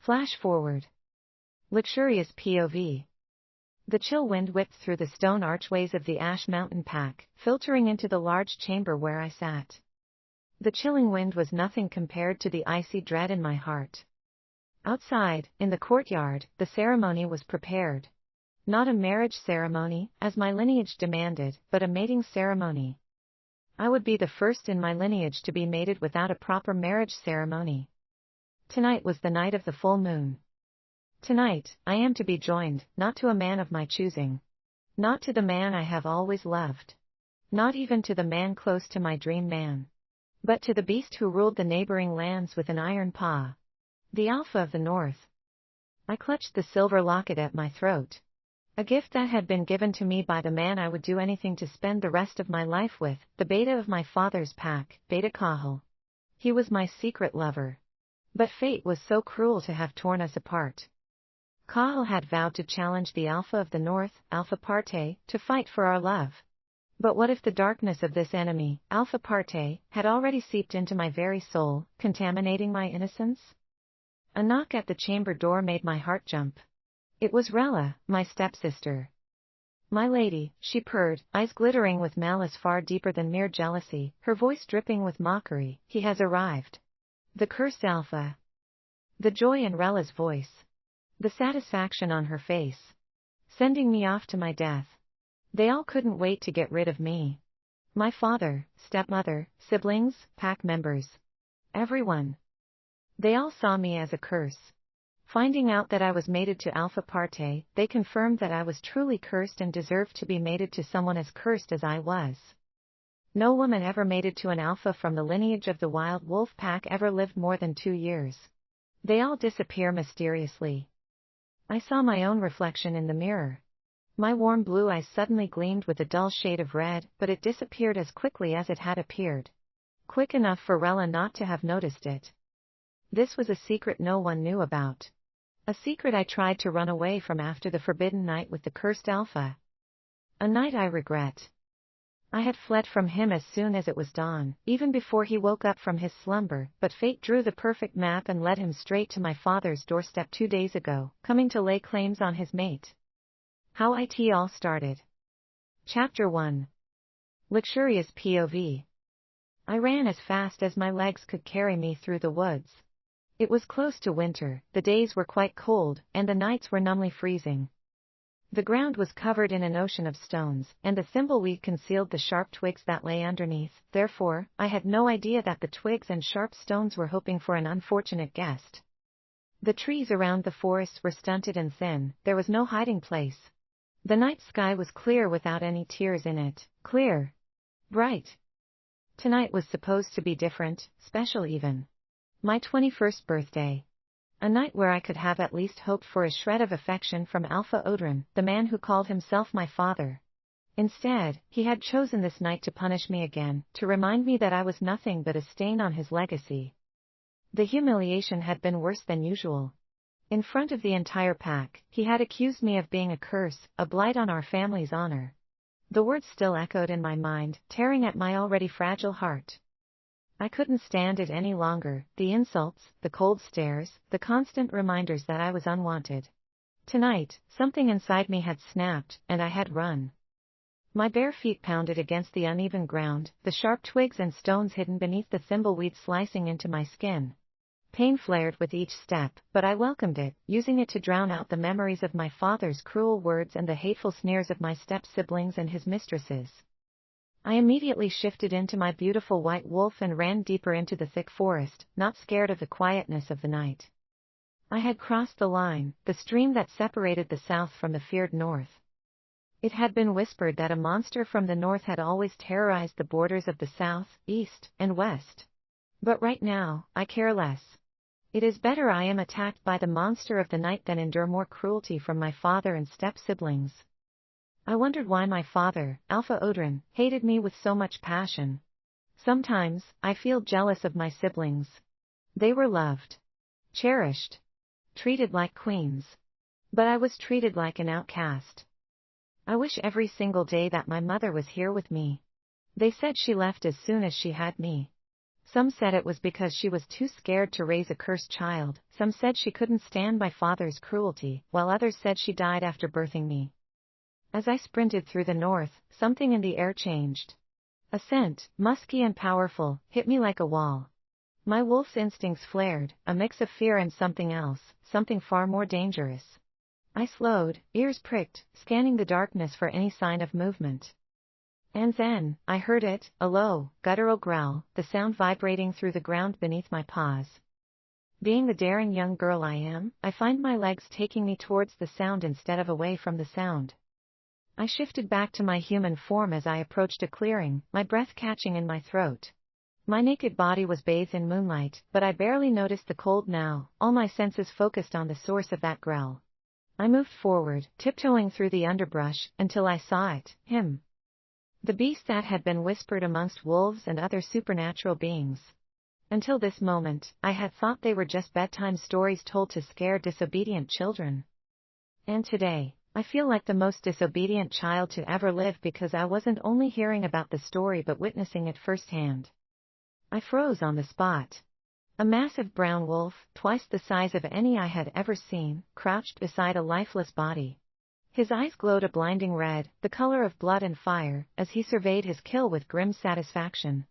Flash forward. Luxurious POV. The chill wind whipped through the stone archways of the Ash Mountain Pack, filtering into the large chamber where I sat. The chilling wind was nothing compared to the icy dread in my heart. Outside, in the courtyard, the ceremony was prepared. Not a marriage ceremony, as my lineage demanded, but a mating ceremony. I would be the first in my lineage to be mated without a proper marriage ceremony. Tonight was the night of the full moon. Tonight, I am to be joined, not to a man of my choosing. Not to the man I have always loved. Not even to the man close to my dream man. But to the beast who ruled the neighboring lands with an iron paw. The Alpha of the North. I clutched the silver locket at my throat. A gift that had been given to me by the man I would do anything to spend the rest of my life with, the beta of my father's pack, Beta Kahel. He was my secret lover. But fate was so cruel to have torn us apart. Kahel had vowed to challenge the Alpha of the North, Alpha Parthe, to fight for our love. But what if the darkness of this enemy, Alpha Parthe, had already seeped into my very soul, contaminating my innocence? A knock at the chamber door made my heart jump. It was Rella, my stepsister. "My lady," she purred, eyes glittering with malice far deeper than mere jealousy, her voice dripping with mockery. "He has arrived. The cursed Alpha." The joy in Rella's voice. The satisfaction on her face. Sending me off to my death. They all couldn't wait to get rid of me. My father, stepmother, siblings, pack members. Everyone. They all saw me as a curse. Finding out that I was mated to Alpha Parthe, they confirmed that I was truly cursed and deserved to be mated to someone as cursed as I was. No woman ever mated to an alpha from the lineage of the wild wolf pack ever lived more than 2 years. They all disappear mysteriously. I saw my own reflection in the mirror. My warm blue eyes suddenly gleamed with a dull shade of red, but it disappeared as quickly as it had appeared. Quick enough for Rella not to have noticed it. This was a secret no one knew about. A secret I tried to run away from after the forbidden night with the cursed Alpha. A night I regret. I had fled from him as soon as it was dawn, even before he woke up from his slumber, but fate drew the perfect map and led him straight to my father's doorstep 2 days ago, coming to lay claims on his mate. How it all started. Chapter 1. Luxurious POV. I ran as fast as my legs could carry me through the woods. It was close to winter, the days were quite cold, and the nights were numbly freezing. The ground was covered in an ocean of stones, and the thimbleweed concealed the sharp twigs that lay underneath. Therefore, I had no idea that the twigs and sharp stones were hoping for an unfortunate guest. The trees around the forests were stunted and thin, there was no hiding place. The night sky was clear without any tears in it, clear. Bright. Tonight was supposed to be different, special even. My 21st birthday. A night where I could have at least hoped for a shred of affection from Alpha Odrin, the man who called himself my father. Instead, he had chosen this night to punish me again, to remind me that I was nothing but a stain on his legacy. The humiliation had been worse than usual. In front of the entire pack, he had accused me of being a curse, a blight on our family's honor. The words still echoed in my mind, tearing at my already fragile heart. I couldn't stand it any longer, the insults, the cold stares, the constant reminders that I was unwanted. Tonight, something inside me had snapped, and I had run. My bare feet pounded against the uneven ground, the sharp twigs and stones hidden beneath the thimbleweed slicing into my skin. Pain flared with each step, but I welcomed it, using it to drown out the memories of my father's cruel words and the hateful sneers of my step-siblings and his mistresses. I immediately shifted into my beautiful white wolf and ran deeper into the thick forest, not scared of the quietness of the night. I had crossed the line, the stream that separated the south from the feared north. It had been whispered that a monster from the north had always terrorized the borders of the south, east, and west. But right now, I care less. It is better I am attacked by the monster of the night than endure more cruelty from my father and step-siblings. I wondered why my father, Alpha Odrin, hated me with so much passion. Sometimes, I feel jealous of my siblings. They were loved. Cherished. Treated like queens. But I was treated like an outcast. I wish every single day that my mother was here with me. They said she left as soon as she had me. Some said it was because she was too scared to raise a cursed child, some said she couldn't stand my father's cruelty, while others said she died after birthing me. As I sprinted through the north, something in the air changed. A scent, musky and powerful, hit me like a wall. My wolf's instincts flared, a mix of fear and something else, something far more dangerous. I slowed, ears pricked, scanning the darkness for any sign of movement. And then, I heard it, a low, guttural growl, the sound vibrating through the ground beneath my paws. Being the daring young girl I am, I find my legs taking me towards the sound instead of away from the sound. I shifted back to my human form as I approached a clearing, my breath catching in my throat. My naked body was bathed in moonlight, but I barely noticed the cold now, all my senses focused on the source of that growl. I moved forward, tiptoeing through the underbrush, until I saw it, him. The beast that had been whispered amongst wolves and other supernatural beings. Until this moment, I had thought they were just bedtime stories told to scare disobedient children. And today, I feel like the most disobedient child to ever live because I wasn't only hearing about the story but witnessing it firsthand. I froze on the spot. A massive brown wolf, twice the size of any I had ever seen, crouched beside a lifeless body. His eyes glowed a blinding red, the color of blood and fire, as he surveyed his kill with grim satisfaction.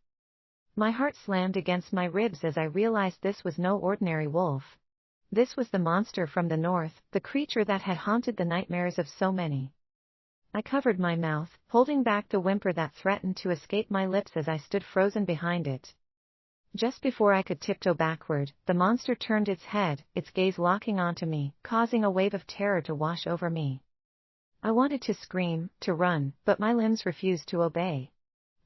My heart slammed against my ribs as I realized this was no ordinary wolf. This was the monster from the north, the creature that had haunted the nightmares of so many. I covered my mouth, holding back the whimper that threatened to escape my lips as I stood frozen behind it. Just before I could tiptoe backward, the monster turned its head, its gaze locking onto me, causing a wave of terror to wash over me. I wanted to scream, to run, but my limbs refused to obey.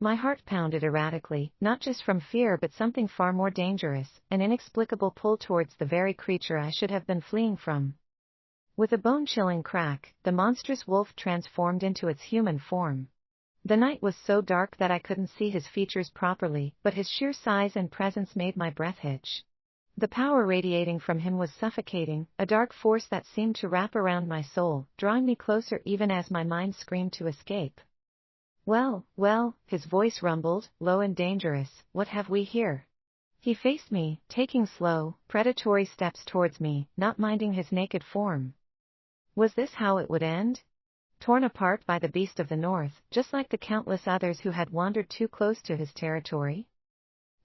My heart pounded erratically, not just from fear but something far more dangerous, an inexplicable pull towards the very creature I should have been fleeing from. With a bone-chilling crack, the monstrous wolf transformed into its human form. The night was so dark that I couldn't see his features properly, but his sheer size and presence made my breath hitch. The power radiating from him was suffocating, a dark force that seemed to wrap around my soul, drawing me closer even as my mind screamed to escape. Well, his voice rumbled, low and dangerous, what have we here? He faced me, taking slow, predatory steps towards me, not minding his naked form. Was this how it would end? Torn apart by the beast of the north, just like the countless others who had wandered too close to his territory?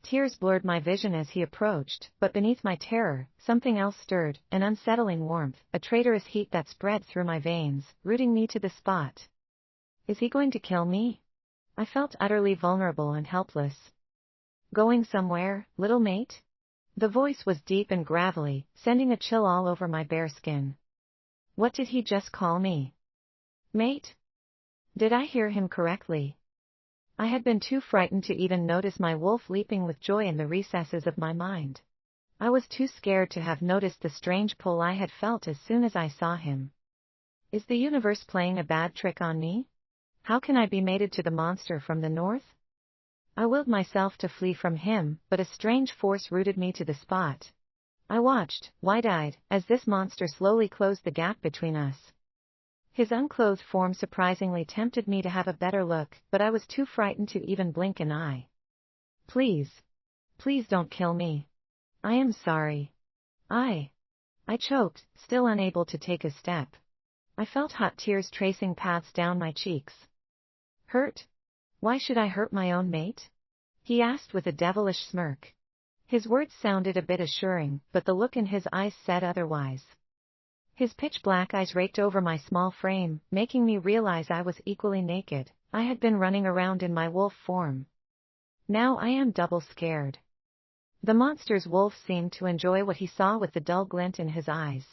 Tears blurred my vision as he approached, but beneath my terror, something else stirred, an unsettling warmth, a traitorous heat that spread through my veins, rooting me to the spot. Is he going to kill me? I felt utterly vulnerable and helpless. Going somewhere, little mate? The voice was deep and gravelly, sending a chill all over my bare skin. What did he just call me? Mate? Did I hear him correctly? I had been too frightened to even notice my wolf leaping with joy in the recesses of my mind. I was too scared to have noticed the strange pull I had felt as soon as I saw him. Is the universe playing a bad trick on me? How can I be mated to the monster from the north? I willed myself to flee from him, but a strange force rooted me to the spot. I watched, wide-eyed, as this monster slowly closed the gap between us. His unclothed form surprisingly tempted me to have a better look, but I was too frightened to even blink an eye. Please don't kill me. I am sorry. I choked, still unable to take a step. I felt hot tears tracing paths down my cheeks. Hurt? Why should I hurt my own mate? He asked with a devilish smirk. His words sounded a bit assuring, but the look in his eyes said otherwise. His pitch-black eyes raked over my small frame, making me realize I was equally naked. I had been running around in my wolf form. Now I am double scared. The monster's wolf seemed to enjoy what he saw with the dull glint in his eyes.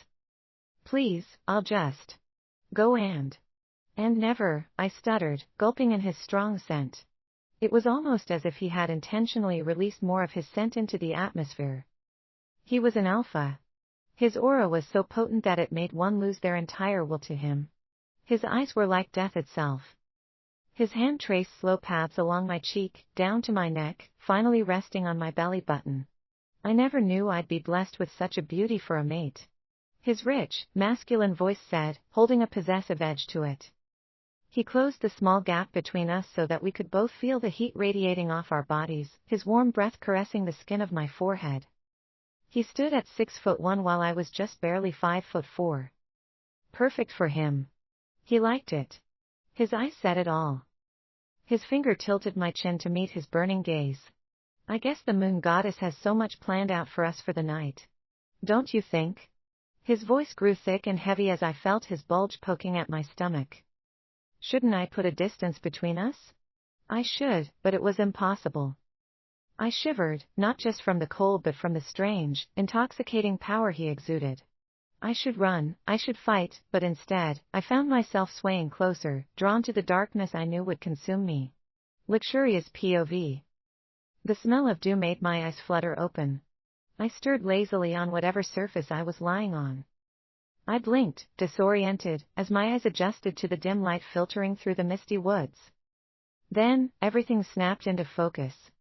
Please, I'll just go and never, I stuttered, gulping in his strong scent. It was almost as if he had intentionally released more of his scent into the atmosphere. He was an alpha. His aura was so potent that it made one lose their entire will to him. His eyes were like death itself. His hand traced slow paths along my cheek, down to my neck, finally resting on my belly button. I never knew I'd be blessed with such a beauty for a mate. His rich, masculine voice said, holding a possessive edge to it. He closed the small gap between us so that we could both feel the heat radiating off our bodies, his warm breath caressing the skin of my forehead. He stood at 6'1" while I was just barely 5'4". Perfect for him. He liked it. His eyes said it all. His finger tilted my chin to meet his burning gaze. I guess the moon goddess has so much planned out for us for the night. Don't you think? His voice grew thick and heavy as I felt his bulge poking at my stomach. Shouldn't I put a distance between us? I should, but it was impossible. I shivered, not just from the cold but from the strange, intoxicating power he exuded. I should run, I should fight, but instead, I found myself swaying closer, drawn to the darkness I knew would consume me. Luxurious POV. The smell of dew made my eyes flutter open. I stirred lazily on whatever surface I was lying on. I blinked, disoriented, as my eyes adjusted to the dim light filtering through the misty woods. Then, everything snapped into focus.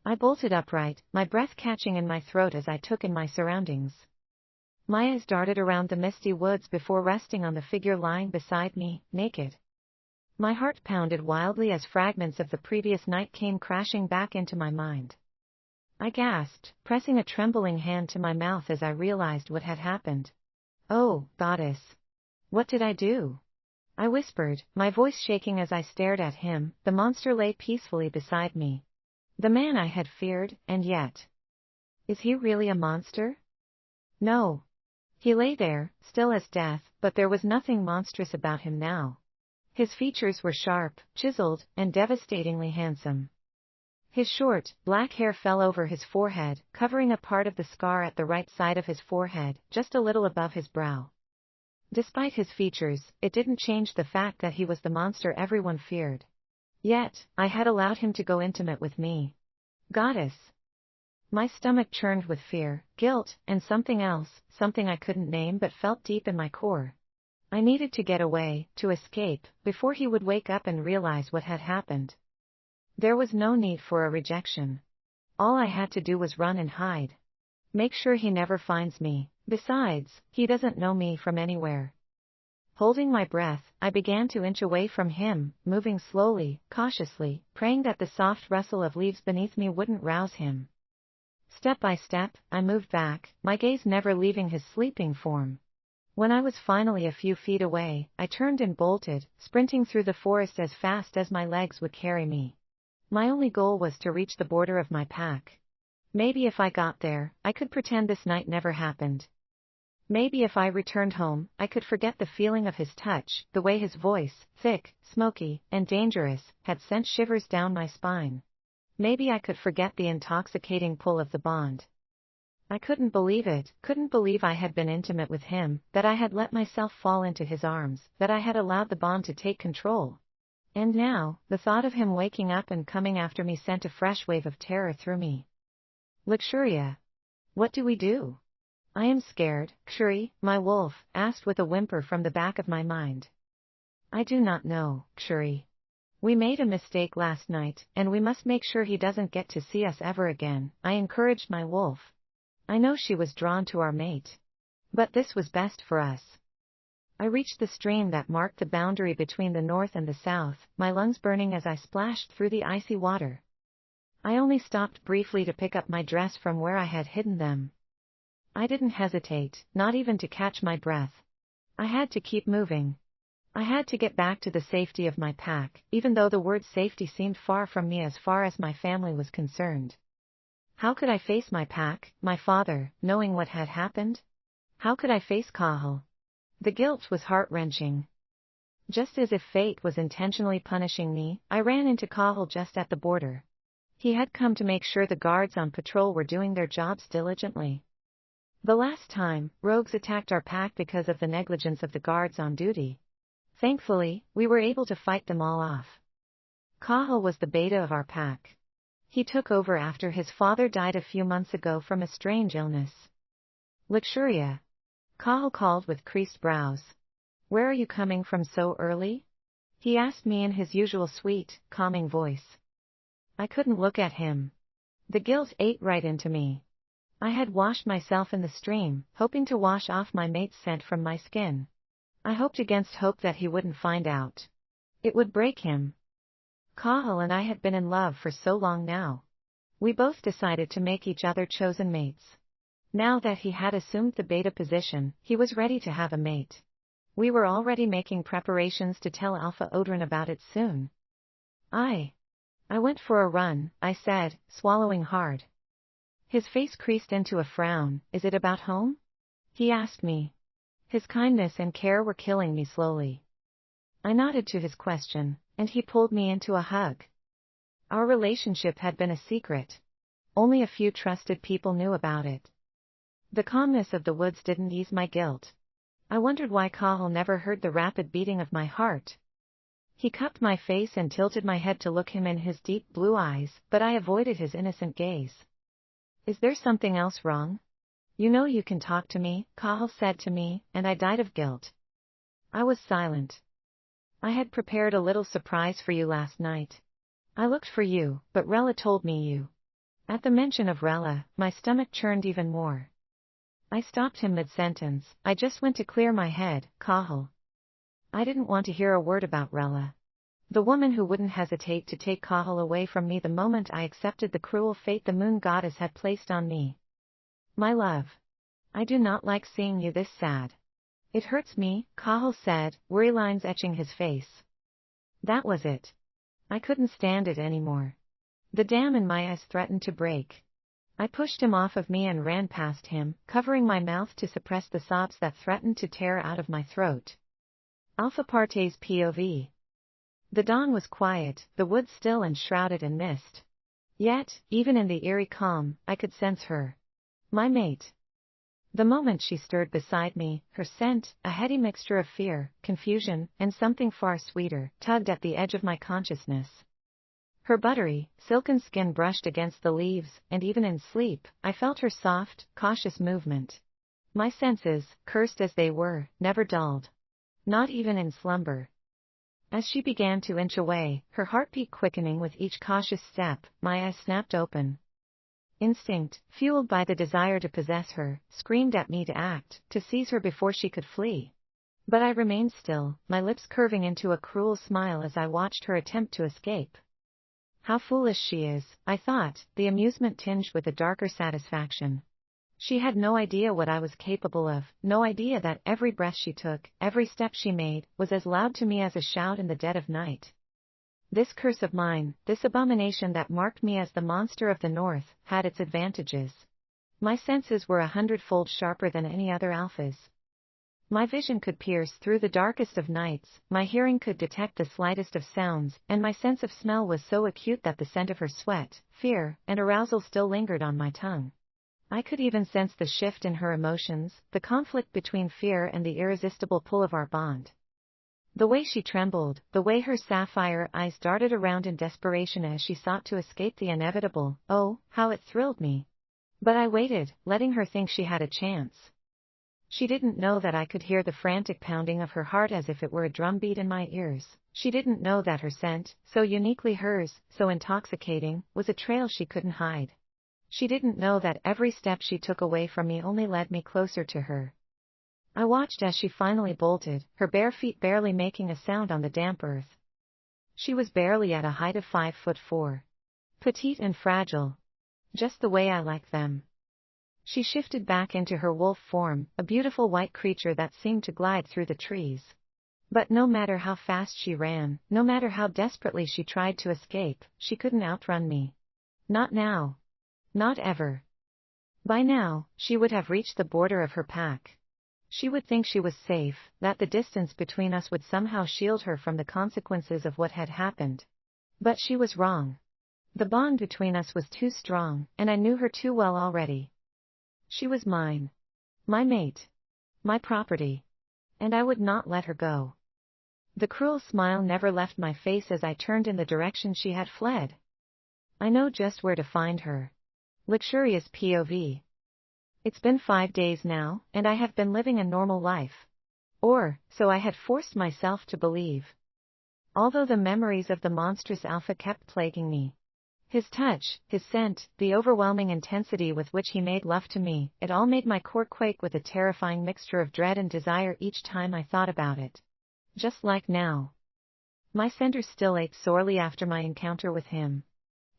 I bolted upright, my breath catching in my throat as I took in my surroundings. My eyes darted around the misty woods before resting on the figure lying beside me, naked. My heart pounded wildly as fragments of the previous night came crashing back into my mind. I gasped, pressing a trembling hand to my mouth as I realized what had happened. Oh, goddess. What did I do? I whispered, my voice shaking as I stared at him. The monster lay peacefully beside me. The man I had feared, and yet. Is he really a monster? No. He lay there, still as death, but there was nothing monstrous about him now. His features were sharp, chiseled, and devastatingly handsome. His short, black hair fell over his forehead, covering a part of the scar at the right side of his forehead, just a little above his brow. Despite his features, it didn't change the fact that he was the monster everyone feared. Yet, I had allowed him to go intimate with me. Goddess. My stomach churned with fear, guilt, and something else, something I couldn't name but felt deep in my core. I needed to get away, to escape, before he would wake up and realize what had happened. There was no need for a rejection. All I had to do was run and hide. Make sure he never finds me. Besides, he doesn't know me from anywhere. Holding my breath, I began to inch away from him, moving slowly, cautiously, praying that the soft rustle of leaves beneath me wouldn't rouse him. Step by step, I moved back, my gaze never leaving his sleeping form. When I was finally a few feet away, I turned and bolted, sprinting through the forest as fast as my legs would carry me. My only goal was to reach the border of my pack. Maybe if I got there, I could pretend this night never happened. Maybe if I returned home, I could forget the feeling of his touch, the way his voice, thick, smoky, and dangerous, had sent shivers down my spine. Maybe I could forget the intoxicating pull of the bond. I couldn't believe it, couldn't believe I had been intimate with him, that I had let myself fall into his arms, that I had allowed the bond to take control. And now, the thought of him waking up and coming after me sent a fresh wave of terror through me. Luxuria. What do we do? I am scared, Kshuri, my wolf, asked with a whimper from the back of my mind. I do not know, Kshuri. We made a mistake last night, and we must make sure he doesn't get to see us ever again, I encouraged my wolf. I know she was drawn to our mate. But this was best for us. I reached the stream that marked the boundary between the north and the south, my lungs burning as I splashed through the icy water. I only stopped briefly to pick up my dress from where I had hidden them. I didn't hesitate, not even to catch my breath. I had to keep moving. I had to get back to the safety of my pack, even though the word safety seemed far from me as far as my family was concerned. How could I face my pack, my father, knowing what had happened? How could I face Kahel? The guilt was heart-wrenching. Just as if fate was intentionally punishing me, I ran into Kahel just at the border. He had come to make sure the guards on patrol were doing their jobs diligently. The last time, rogues attacked our pack because of the negligence of the guards on duty. Thankfully, we were able to fight them all off. Kahel was the beta of our pack. He took over after his father died a few months ago from a strange illness. Luxuria. Kahel called with creased brows. Where are you coming from so early? He asked me in his usual sweet, calming voice. I couldn't look at him. The guilt ate right into me. I had washed myself in the stream, hoping to wash off my mate's scent from my skin. I hoped against hope that he wouldn't find out. It would break him. Kahel and I had been in love for so long now. We both decided to make each other chosen mates. Now that he had assumed the beta position, he was ready to have a mate. We were already making preparations to tell Alpha Odrin about it soon. I went for a run, I said, swallowing hard. His face creased into a frown. Is it about home? He asked me. His kindness and care were killing me slowly. I nodded to his question, and he pulled me into a hug. Our relationship had been a secret. Only a few trusted people knew about it. The calmness of the woods didn't ease my guilt. I wondered why Kahel never heard the rapid beating of my heart. He cupped my face and tilted my head to look him in his deep blue eyes, but I avoided his innocent gaze. Is there something else wrong? You know you can talk to me, Kahel said to me, and I died of guilt. I was silent. I had prepared a little surprise for you last night. I looked for you, but Rella told me you. At the mention of Rella, my stomach churned even more. I stopped him mid-sentence. I just went to clear my head, Kahel. I didn't want to hear a word about Rella. The woman who wouldn't hesitate to take Kahel away from me the moment I accepted the cruel fate the moon goddess had placed on me. My love. I do not like seeing you this sad. It hurts me, Kahel said, worry lines etching his face. That was it. I couldn't stand it anymore. The dam in my eyes threatened to break. I pushed him off of me and ran past him, covering my mouth to suppress the sobs that threatened to tear out of my throat. Alpha Parthe's POV. The dawn was quiet, the woods still and shrouded in mist. Yet, even in the eerie calm, I could sense her. My mate. The moment she stirred beside me, her scent, a heady mixture of fear, confusion, and something far sweeter, tugged at the edge of my consciousness. Her buttery, silken skin brushed against the leaves, and even in sleep, I felt her soft, cautious movement. My senses, cursed as they were, never dulled. Not even in slumber. As she began to inch away, her heartbeat quickening with each cautious step, my eyes snapped open. Instinct, fueled by the desire to possess her, screamed at me to act, to seize her before she could flee. But I remained still, my lips curving into a cruel smile as I watched her attempt to escape. How foolish she is, I thought, the amusement tinged with a darker satisfaction. She had no idea what I was capable of, no idea that every breath she took, every step she made, was as loud to me as a shout in the dead of night. This curse of mine, this abomination that marked me as the monster of the north, had its advantages. My senses were 100-fold sharper than any other alpha's. My vision could pierce through the darkest of nights, my hearing could detect the slightest of sounds, and my sense of smell was so acute that the scent of her sweat, fear, and arousal still lingered on my tongue. I could even sense the shift in her emotions, the conflict between fear and the irresistible pull of our bond. The way she trembled, the way her sapphire eyes darted around in desperation as she sought to escape the inevitable, oh, how it thrilled me. But I waited, letting her think she had a chance. She didn't know that I could hear the frantic pounding of her heart as if it were a drumbeat in my ears. She didn't know that her scent, so uniquely hers, so intoxicating, was a trail she couldn't hide. She didn't know that every step she took away from me only led me closer to her. I watched as she finally bolted, her bare feet barely making a sound on the damp earth. She was barely at a height of 5'4". Petite and fragile. Just the way I like them. She shifted back into her wolf form, a beautiful white creature that seemed to glide through the trees. But no matter how fast she ran, no matter how desperately she tried to escape, she couldn't outrun me. Not now. Not ever. By now, she would have reached the border of her pack. She would think she was safe, that the distance between us would somehow shield her from the consequences of what had happened. But she was wrong. The bond between us was too strong, and I knew her too well already. She was mine. My mate. My property. And I would not let her go. The cruel smile never left my face as I turned in the direction she had fled. I know just where to find her. Luxurious POV. It's been 5 days now, and I have been living a normal life. Or, so I had forced myself to believe. Although the memories of the monstrous alpha kept plaguing me. His touch, his scent, the overwhelming intensity with which he made love to me, it all made my core quake with a terrifying mixture of dread and desire each time I thought about it. Just like now. My center still ached sorely after my encounter with him.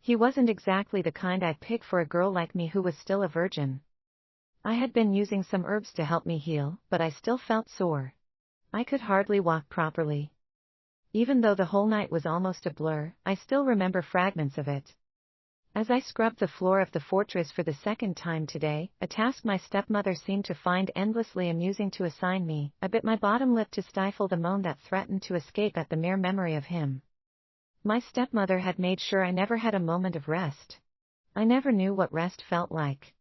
He wasn't exactly the kind I'd pick for a girl like me who was still a virgin. I had been using some herbs to help me heal, but I still felt sore. I could hardly walk properly. Even though the whole night was almost a blur, I still remember fragments of it. As I scrubbed the floor of the fortress for the second time today, a task my stepmother seemed to find endlessly amusing to assign me, I bit my bottom lip to stifle the moan that threatened to escape at the mere memory of him. My stepmother had made sure I never had a moment of rest. I never knew what rest felt like.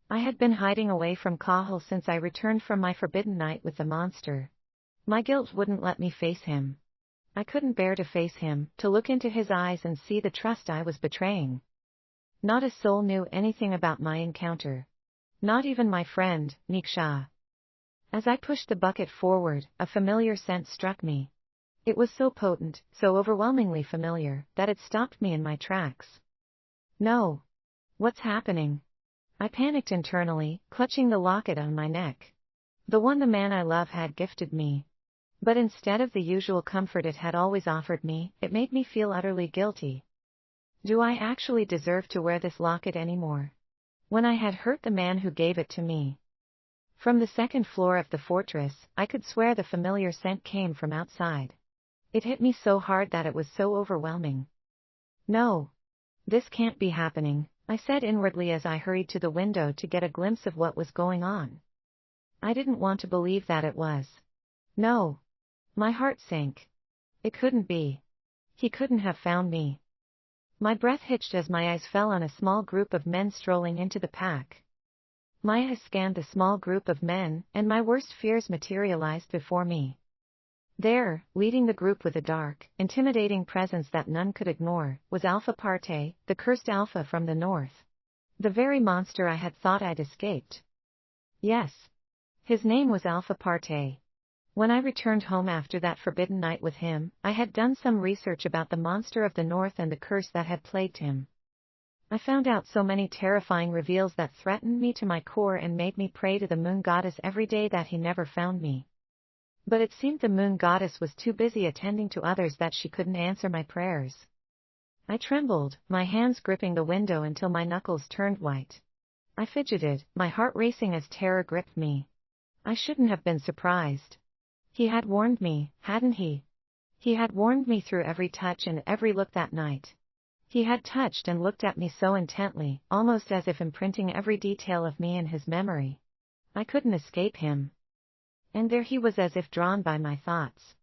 I had been hiding away from Kahel since I returned from my forbidden night with the monster. My guilt wouldn't let me face him. I couldn't bear to face him, to look into his eyes and see the trust I was betraying. Not a soul knew anything about my encounter. Not even my friend, Niksha. As I pushed the bucket forward, a familiar scent struck me. It was so potent, so overwhelmingly familiar, that it stopped me in my tracks. No. What's happening? I panicked internally, clutching the locket on my neck. The one the man I love had gifted me. But instead of the usual comfort it had always offered me, it made me feel utterly guilty. Do I actually deserve to wear this locket anymore? When I had hurt the man who gave it to me. From the second floor of the fortress, I could swear the familiar scent came from outside. It hit me so hard that it was so overwhelming. No. This can't be happening, I said inwardly as I hurried to the window to get a glimpse of what was going on. I didn't want to believe that it was. No. My heart sank. It couldn't be. He couldn't have found me. My breath hitched as my eyes fell on a small group of men strolling into the pack. My eyes scanned the small group of men, and my worst fears materialized before me. There, leading the group with a dark, intimidating presence that none could ignore, was Alpha Parthe, the cursed Alpha from the north. The very monster I had thought I'd escaped. Yes. His name was Alpha Parthe. When I returned home after that forbidden night with him, I had done some research about the monster of the north and the curse that had plagued him. I found out so many terrifying reveals that threatened me to my core and made me pray to the moon goddess every day that he never found me. But it seemed the moon goddess was too busy attending to others that she couldn't answer my prayers. I trembled, my hands gripping the window until my knuckles turned white. I fidgeted, my heart racing as terror gripped me. I shouldn't have been surprised. He had warned me, hadn't he? He had warned me through every touch and every look that night. He had touched and looked at me so intently, almost as if imprinting every detail of me in his memory. I couldn't escape him. And there he was as if drawn by my thoughts.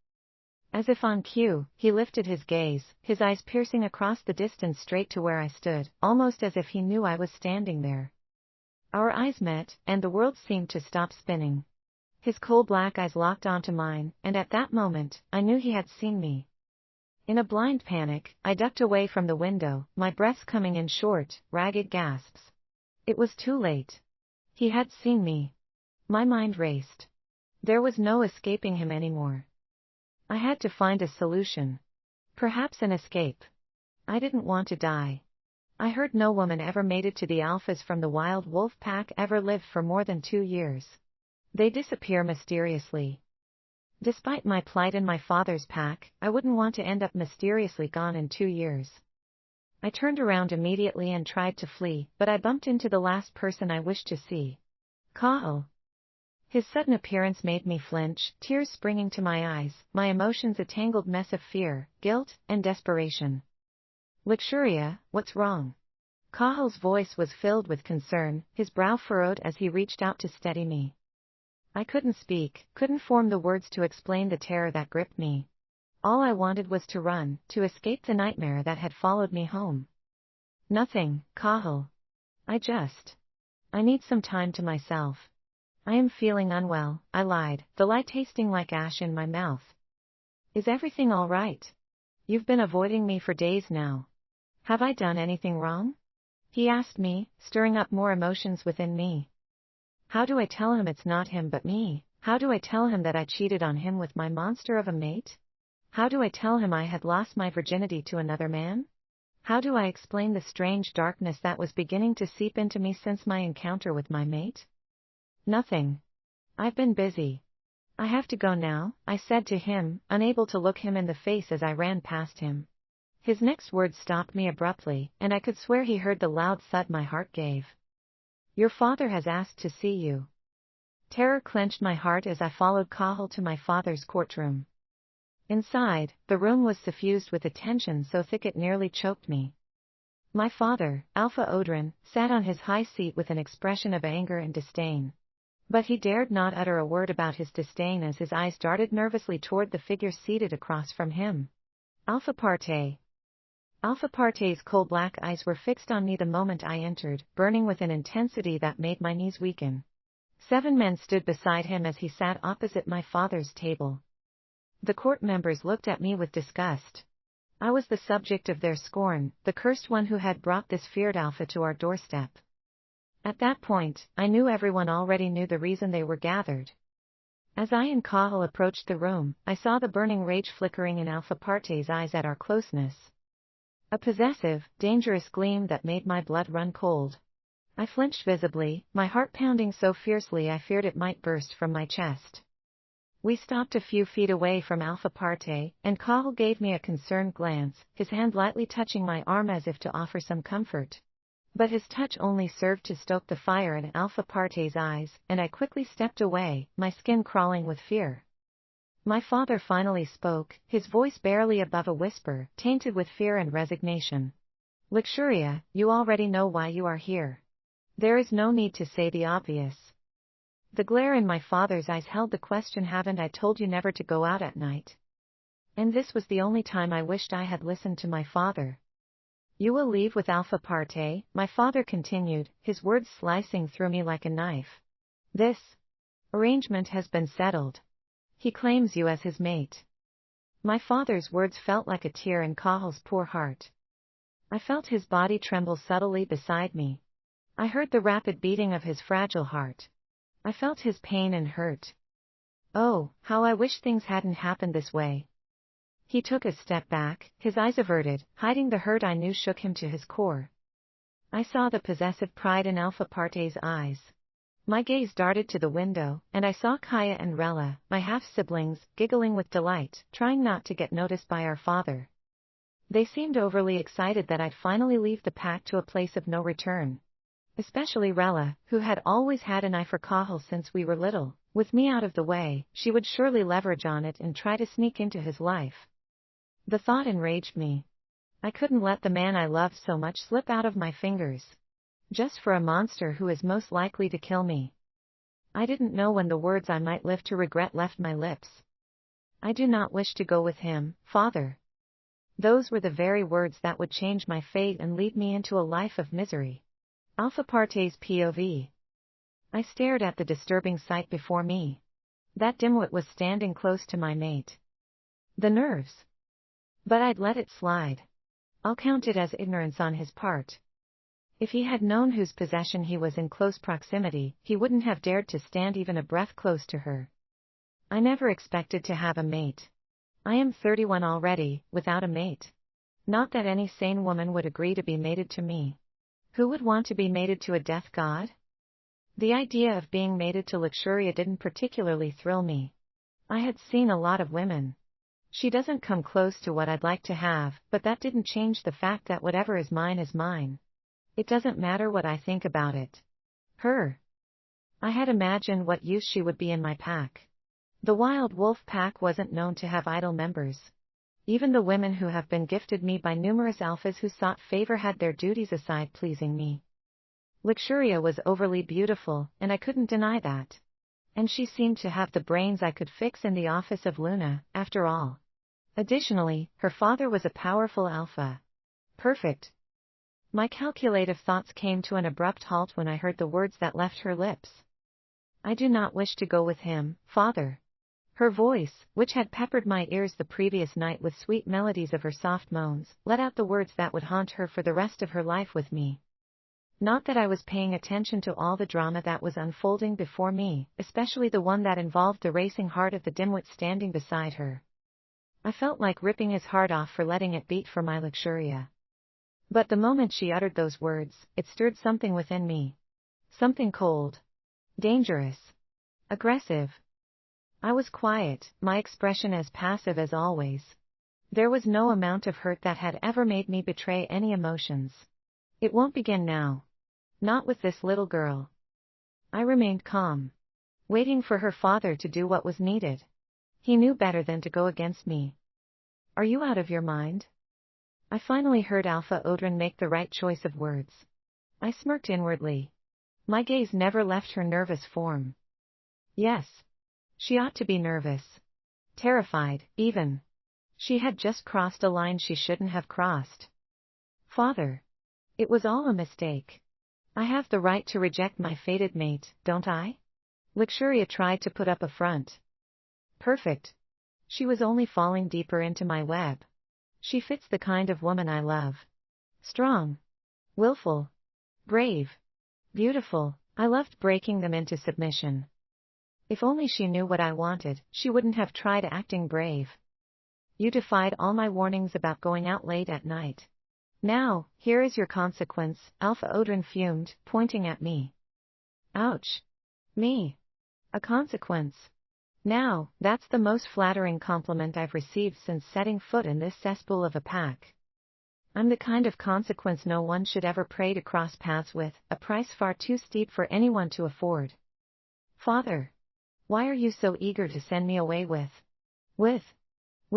As if on cue, he lifted his gaze, his eyes piercing across the distance straight to where I stood, almost as if he knew I was standing there. Our eyes met, and the world seemed to stop spinning. His coal black eyes locked onto mine, and at that moment, I knew he had seen me. In a blind panic, I ducked away from the window, my breaths coming in short, ragged gasps. It was too late. He had seen me. My mind raced. There was no escaping him anymore. I had to find a solution. Perhaps an escape. I didn't want to die. I heard no woman ever made it to the alphas from the wild wolf pack ever lived for more than 2 years. They disappear mysteriously. Despite my plight in my father's pack, I wouldn't want to end up mysteriously gone in 2 years. I turned around immediately and tried to flee, but I bumped into the last person I wished to see. Kahel. His sudden appearance made me flinch, tears springing to my eyes, my emotions a tangled mess of fear, guilt, and desperation. Luxuria, what's wrong? Kahel's voice was filled with concern, his brow furrowed as he reached out to steady me. I couldn't speak, couldn't form the words to explain the terror that gripped me. All I wanted was to run, to escape the nightmare that had followed me home. Nothing, Kahel. I need some time to myself. I am feeling unwell, I lied, the lie tasting like ash in my mouth. Is everything all right? You've been avoiding me for days now. Have I done anything wrong? He asked me, stirring up more emotions within me. How do I tell him it's not him but me? How do I tell him that I cheated on him with my monster of a mate? How do I tell him I had lost my virginity to another man? How do I explain the strange darkness that was beginning to seep into me since my encounter with my mate? Nothing. I've been busy. I have to go now, I said to him, unable to look him in the face as I ran past him. His next words stopped me abruptly, and I could swear he heard the loud thud my heart gave. Your father has asked to see you. Terror clenched my heart as I followed Kahel to my father's courtroom. Inside, the room was suffused with a tension so thick it nearly choked me. My father, Alpha Odrin, sat on his high seat with an expression of anger and disdain. But he dared not utter a word about his disdain as his eyes darted nervously toward the figure seated across from him. Alpha Parthe. Alpha Parthe's coal black eyes were fixed on me the moment I entered, burning with an intensity that made my knees weaken. 7 men stood beside him as he sat opposite my father's table. The court members looked at me with disgust. I was the subject of their scorn, the cursed one who had brought this feared Alpha to our doorstep. At that point, I knew everyone already knew the reason they were gathered. As I and Kahel approached the room, I saw the burning rage flickering in Alpha Parthe's eyes at our closeness. A possessive, dangerous gleam that made my blood run cold. I flinched visibly, my heart pounding so fiercely I feared it might burst from my chest. We stopped a few feet away from Alpha Parthe, and Kahel gave me a concerned glance, his hand lightly touching my arm as if to offer some comfort. But his touch only served to stoke the fire in Alpha Parthe's eyes, and I quickly stepped away, my skin crawling with fear. My father finally spoke, his voice barely above a whisper, tainted with fear and resignation. Luxuria, you already know why you are here. There is no need to say the obvious. The glare in my father's eyes held the question, haven't I told you never to go out at night? And this was the only time I wished I had listened to my father. You will leave with Alpha Parthe, my father continued, his words slicing through me like a knife. This arrangement has been settled. He claims you as his mate. My father's words felt like a tear in Kahel's poor heart. I felt his body tremble subtly beside me. I heard the rapid beating of his fragile heart. I felt his pain and hurt. Oh, how I wish things hadn't happened this way. He took a step back, his eyes averted, hiding the hurt I knew shook him to his core. I saw the possessive pride in Alpha Parthe's eyes. My gaze darted to the window, and I saw Kaya and Rella, my half-siblings, giggling with delight, trying not to get noticed by our father. They seemed overly excited that I'd finally leave the pack to a place of no return. Especially Rella, who had always had an eye for Kahel since we were little. With me out of the way, she would surely leverage on it and try to sneak into his life. The thought enraged me. I couldn't let the man I loved so much slip out of my fingers. Just for a monster who is most likely to kill me. I didn't know when the words I might live to regret left my lips. I do not wish to go with him, father. Those were the very words that would change my fate and lead me into a life of misery. Alpha Parthe's POV. I stared at the disturbing sight before me. That dimwit was standing close to my mate. The nerves. But I'd let it slide. I'll count it as ignorance on his part. If he had known whose possession he was in close proximity, he wouldn't have dared to stand even a breath close to her. I never expected to have a mate. I am 31 already, without a mate. Not that any sane woman would agree to be mated to me. Who would want to be mated to a death god? The idea of being mated to Luxuria didn't particularly thrill me. I had seen a lot of women. She doesn't come close to what I'd like to have, but that didn't change the fact that whatever is mine is mine. It doesn't matter what I think about it. Her. I had imagined what use she would be in my pack. The wild wolf pack wasn't known to have idle members. Even the women who have been gifted me by numerous alphas who sought favor had their duties aside pleasing me. Luxuria was overly beautiful, and I couldn't deny that. And she seemed to have the brains I could fix in the office of Luna, after all. Additionally, her father was a powerful alpha. Perfect. My calculative thoughts came to an abrupt halt when I heard the words that left her lips. I do not wish to go with him, father. Her voice, which had peppered my ears the previous night with sweet melodies of her soft moans, let out the words that would haunt her for the rest of her life with me. Not that I was paying attention to all the drama that was unfolding before me, especially the one that involved the racing heart of the dimwit standing beside her. I felt like ripping his heart off for letting it beat for my Luxuria. But the moment she uttered those words, it stirred something within me. Something cold. Dangerous. Aggressive. I was quiet, my expression as passive as always. There was no amount of hurt that had ever made me betray any emotions. It won't begin now. Not with this little girl. I remained calm, waiting for her father to do what was needed. He knew better than to go against me. Are you out of your mind? I finally heard Alpha Odrin make the right choice of words. I smirked inwardly. My gaze never left her nervous form. Yes. She ought to be nervous. Terrified, even. She had just crossed a line she shouldn't have crossed. Father. It was all a mistake. I have the right to reject my fated mate, don't I? Luxuria tried to put up a front. Perfect. She was only falling deeper into my web. She fits the kind of woman I love. Strong. Willful. Brave. Beautiful. I loved breaking them into submission. If only she knew what I wanted, she wouldn't have tried acting brave. You defied all my warnings about going out late at night. Now, here is your consequence, Alpha Odrin fumed, pointing at me. Ouch. Me. A consequence. Now, that's the most flattering compliment I've received since setting foot in this cesspool of a pack. I'm the kind of consequence no one should ever pray to cross paths with, a price far too steep for anyone to afford. Father. Why are you so eager to send me away with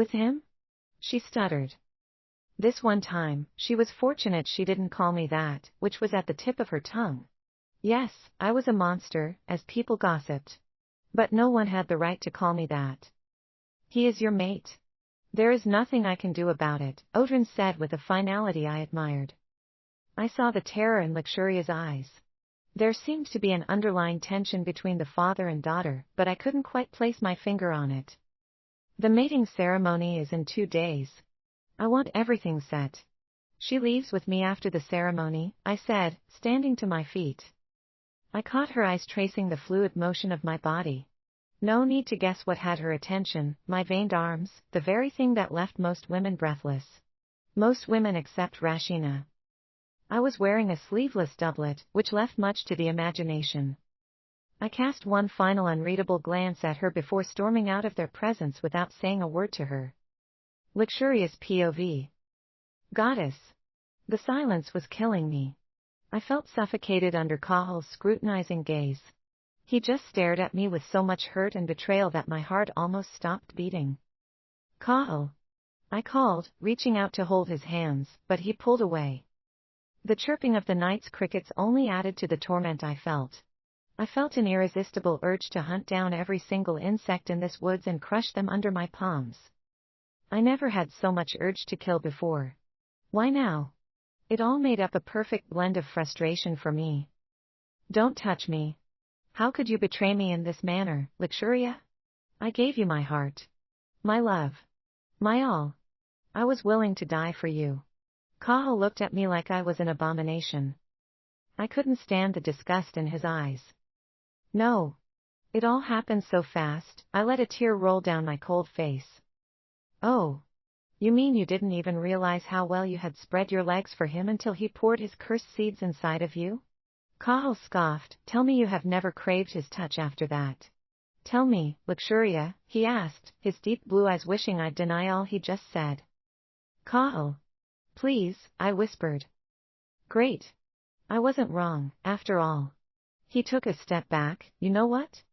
him? She stuttered. This one time, she was fortunate she didn't call me that, which was at the tip of her tongue. Yes, I was a monster, as people gossiped. But no one had the right to call me that. He is your mate. There is nothing I can do about it, Odrin said with a finality I admired. I saw the terror in Luxuria's eyes. There seemed to be an underlying tension between the father and daughter, but I couldn't quite place my finger on it. The mating ceremony is in 2 days. I want everything set. She leaves with me after the ceremony, I said, standing to my feet. I caught her eyes tracing the fluid motion of my body. No need to guess what had her attention, my veined arms, the very thing that left most women breathless. Most women except Rashina. I was wearing a sleeveless doublet, which left much to the imagination. I cast one final unreadable glance at her before storming out of their presence without saying a word to her. Luxurious POV. Goddess. The silence was killing me. I felt suffocated under Kahel's scrutinizing gaze. He just stared at me with so much hurt and betrayal that my heart almost stopped beating. Kahel. I called, reaching out to hold his hands, but he pulled away. The chirping of the night's crickets only added to the torment I felt. I felt an irresistible urge to hunt down every single insect in this woods and crush them under my palms. I never had so much urge to kill before. Why now? It all made up a perfect blend of frustration for me. Don't touch me. How could you betray me in this manner, Luxuria? I gave you my heart. My love. My all. I was willing to die for you. Kahel looked at me like I was an abomination. I couldn't stand the disgust in his eyes. No. It all happened so fast, I let a tear roll down my cold face. Oh. You mean you didn't even realize how well you had spread your legs for him until he poured his cursed seeds inside of you? Kahel scoffed. Tell me you have never craved his touch after that. Tell me, Luxuria, he asked, his deep blue eyes wishing I'd deny all he just said. Kahel. Please, I whispered. Great. I wasn't wrong, after all. He took a step back. You know what?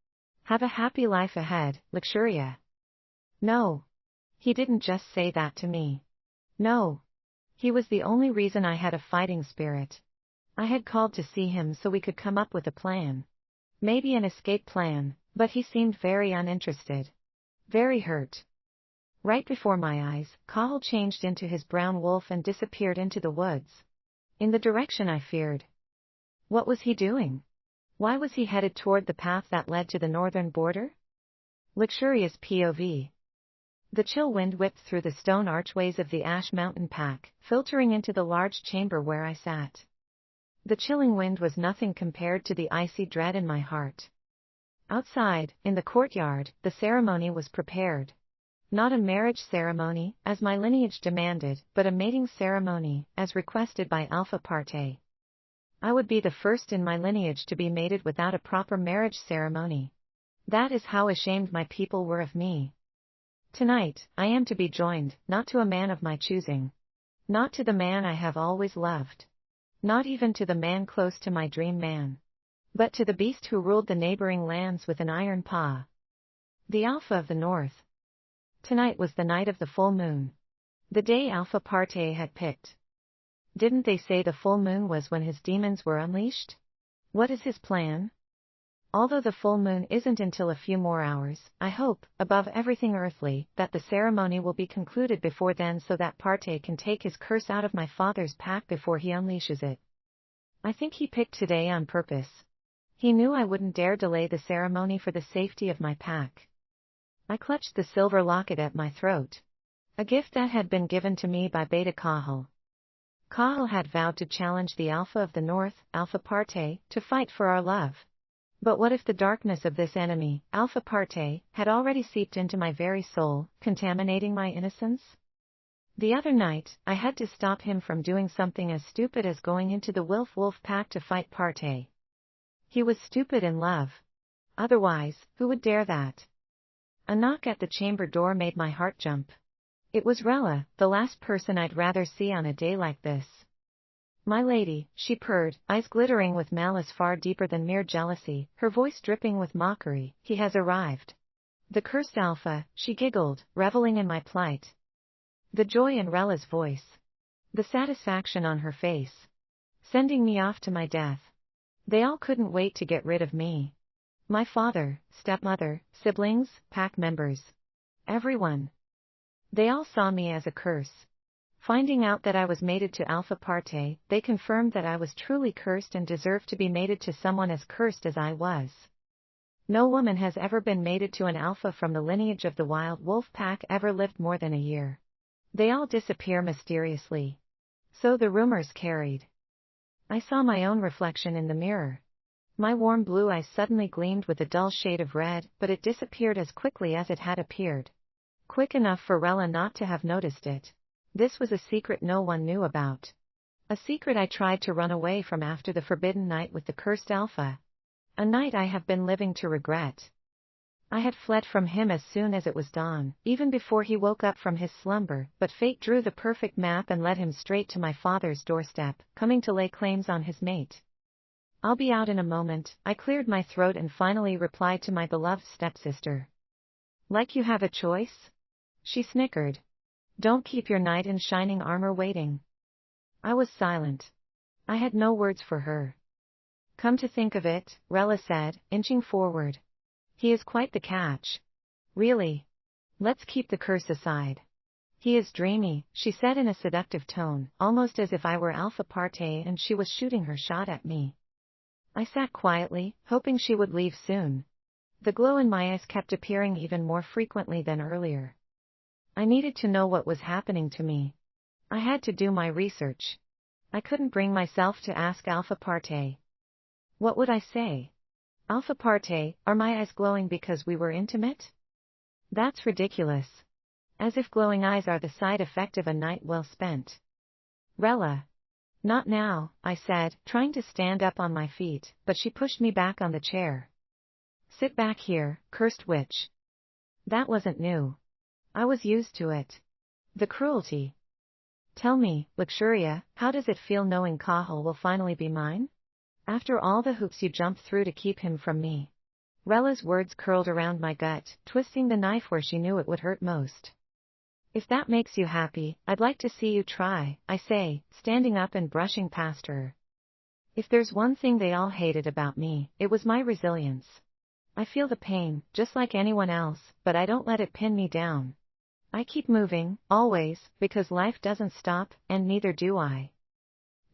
Have a happy life ahead, Luxuria. No. He didn't just say that to me. No. He was the only reason I had a fighting spirit. I had called to see him so we could come up with a plan. Maybe an escape plan, but he seemed very uninterested. Very hurt. Right before my eyes, Kahel changed into his brown wolf and disappeared into the woods. In the direction I feared. What was he doing? Why was he headed toward the path that led to the northern border? Luxurious POV. The chill wind whipped through the stone archways of the Ash Mountain pack, filtering into the large chamber where I sat. The chilling wind was nothing compared to the icy dread in my heart. Outside, in the courtyard, the ceremony was prepared. Not a marriage ceremony, as my lineage demanded, but a mating ceremony, as requested by Alpha Parthe. I would be the first in my lineage to be mated without a proper marriage ceremony. That is how ashamed my people were of me. Tonight, I am to be joined, not to a man of my choosing. Not to the man I have always loved. Not even to the man close to my dream man. But to the beast who ruled the neighboring lands with an iron paw. The Alpha of the North. Tonight was the night of the full moon. The day Alpha Parthe had picked. Didn't they say the full moon was when his demons were unleashed? What is his plan? Although the full moon isn't until a few more hours, I hope, above everything earthly, that the ceremony will be concluded before then so that Parthe can take his curse out of my father's pack before he unleashes it. I think he picked today on purpose. He knew I wouldn't dare delay the ceremony for the safety of my pack. I clutched the silver locket at my throat. A gift that had been given to me by Beta Kahel. Kahel had vowed to challenge the Alpha of the North, Alpha Parthe, to fight for our love. But what if the darkness of this enemy, Alpha Parthe, had already seeped into my very soul, contaminating my innocence? The other night, I had to stop him from doing something as stupid as going into the wolf pack to fight Parthe. He was stupid in love. Otherwise, who would dare that? A knock at the chamber door made my heart jump. It was Rella, the last person I'd rather see on a day like this. My lady, she purred, eyes glittering with malice far deeper than mere jealousy, her voice dripping with mockery. He has arrived. The cursed Alpha, she giggled, reveling in my plight. The joy in Rella's voice. The satisfaction on her face. Sending me off to my death. They all couldn't wait to get rid of me. My father, stepmother, siblings, pack members. Everyone. They all saw me as a curse. Finding out that I was mated to Alpha Parthe, they confirmed that I was truly cursed and deserved to be mated to someone as cursed as I was. No woman has ever been mated to an alpha from the lineage of the wild wolf pack ever lived more than a year. They all disappear mysteriously. So the rumors carried. I saw my own reflection in the mirror. My warm blue eyes suddenly gleamed with a dull shade of red, but it disappeared as quickly as it had appeared. Quick enough for Rella not to have noticed it. This was a secret no one knew about. A secret I tried to run away from after the forbidden night with the cursed Alpha. A night I have been living to regret. I had fled from him as soon as it was dawn, even before he woke up from his slumber, but fate drew the perfect map and led him straight to my father's doorstep, coming to lay claims on his mate. I'll be out in a moment, I cleared my throat and finally replied to my beloved stepsister. Like you have a choice? She snickered. Don't keep your knight in shining armor waiting. I was silent. I had no words for her. Come to think of it, Rella said, inching forward. He is quite the catch. Really? Let's keep the curse aside. He is dreamy, she said in a seductive tone, almost as if I were Alpha Parthe and she was shooting her shot at me. I sat quietly, hoping she would leave soon. The glow in my eyes kept appearing even more frequently than earlier. I needed to know what was happening to me. I had to do my research. I couldn't bring myself to ask Alpha Parthe. What would I say? Alpha Parthe, are my eyes glowing because we were intimate? That's ridiculous. As if glowing eyes are the side effect of a night well spent. Rella. Not now, I said, trying to stand up on my feet, but she pushed me back on the chair. Sit back here, cursed witch. That wasn't new. I was used to it. The cruelty. Tell me, Luxuria, how does it feel knowing Kahel will finally be mine? After all the hoops you jumped through to keep him from me. Rella's words curled around my gut, twisting the knife where she knew it would hurt most. If that makes you happy, I'd like to see you try, I say, standing up and brushing past her. If there's one thing they all hated about me, it was my resilience. I feel the pain, just like anyone else, but I don't let it pin me down. I keep moving, always, because life doesn't stop, and neither do I.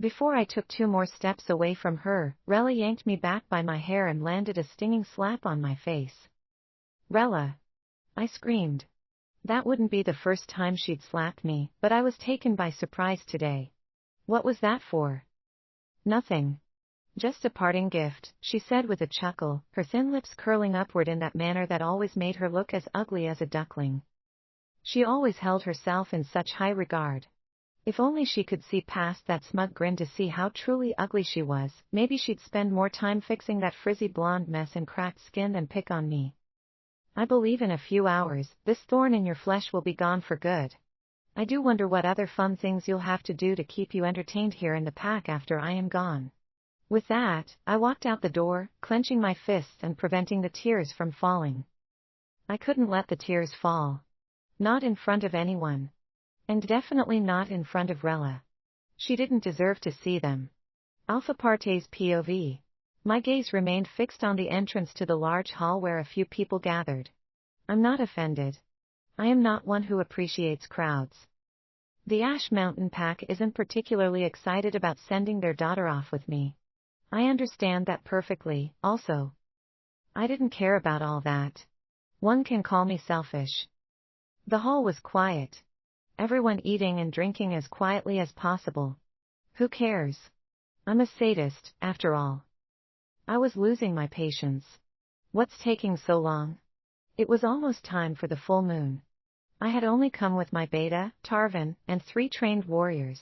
Before I took 2 more steps away from her, Rella yanked me back by my hair and landed a stinging slap on my face. Rella! I screamed. That wouldn't be the first time she'd slapped me, but I was taken by surprise today. What was that for? Nothing. Just a parting gift, she said with a chuckle, her thin lips curling upward in that manner that always made her look as ugly as a duckling. She always held herself in such high regard. If only she could see past that smug grin to see how truly ugly she was, maybe she'd spend more time fixing that frizzy blonde mess and cracked skin than pick on me. I believe in a few hours, this thorn in your flesh will be gone for good. I do wonder what other fun things you'll have to do to keep you entertained here in the pack after I am gone. With that, I walked out the door, clenching my fists and preventing the tears from falling. I couldn't let the tears fall. Not in front of anyone. And definitely not in front of Rella. She didn't deserve to see them. Alpha Parthe's POV. My gaze remained fixed on the entrance to the large hall where a few people gathered. I'm not offended. I am not one who appreciates crowds. The Ash Mountain Pack isn't particularly excited about sending their daughter off with me. I understand that perfectly, also. I didn't care about all that. One can call me selfish. The hall was quiet. Everyone eating and drinking as quietly as possible. Who cares? I'm a sadist, after all. I was losing my patience. What's taking so long? It was almost time for the full moon. I had only come with my beta, Tarvin, and 3 trained warriors.